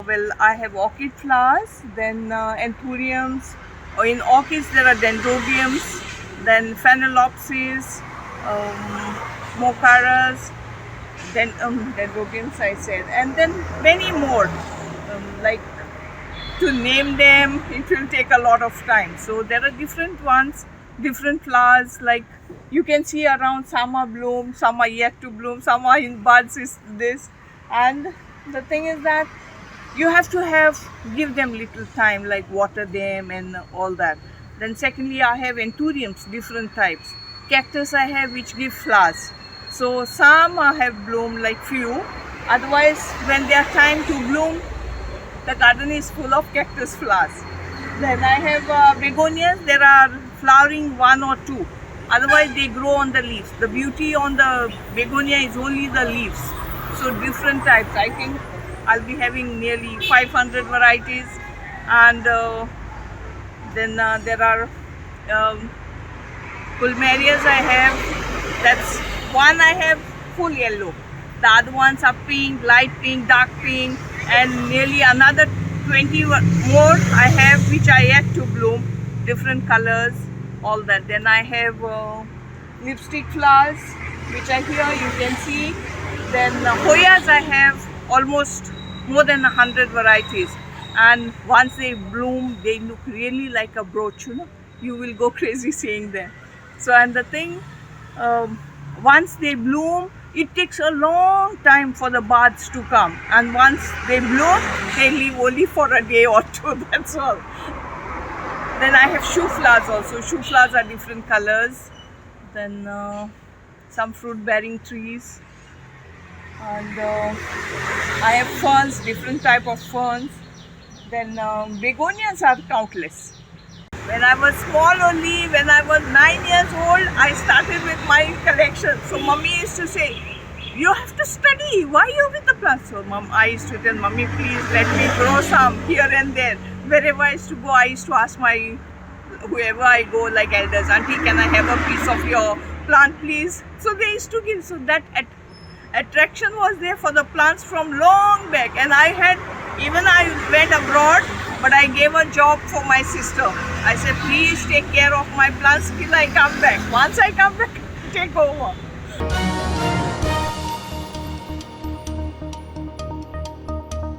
well, I have orchid flowers, then anthuriums. In orchids there are dendrobiums, then phalaenopsis, mocaras, then dendrobiums I said, and then many more. Like to name them, it will take a lot of time. So there are different ones, different flowers. Like you can see around, some are bloom, some are yet to bloom, some are in buds. Is this, and the thing is that you have to give them little time, like water them and all that. Then secondly, I have anthuriums, different types. Cactus I have which give flowers. So some I have bloomed, like few. Otherwise, when they are time to bloom, the garden is full of cactus flowers. Then I have begonias. There are flowering one or two. Otherwise, they grow on the leaves. The beauty on the begonia is only the leaves. So different types. I think I'll be having nearly 500 varieties. And then there are pulmerias I have. That's one I have full yellow. The other ones are pink, light pink, dark pink, and nearly another 20 more I have which are yet to bloom, different colors, all that. Then I have lipstick flowers which are here, you can see. Then Hoyas I have almost more than 100 varieties, and once they bloom they look really like a brooch, you will go crazy seeing them. So, and the thing, once they bloom, it takes a long time for the buds to come, and once they bloom, they live only for a day or two, that's all. Then I have shoe flowers also. Shoe flowers are different colors. Then some fruit bearing trees, and I have ferns, different type of ferns. Then begonias are countless. When I was small only, when I was 9 years old, I started with my collection. So mummy used to say, you have to study, why are you with the plants? So I used to tell mummy, please let me grow some here and there. Wherever I used to go, I used to ask whoever I go, like elders, auntie, can I have a piece of your plant please? So they used to give. So that attraction was there for the plants from long back. And even I went abroad, but I gave a job for my sister. I said, please take care of my plants till I come back. Once I come back, take over.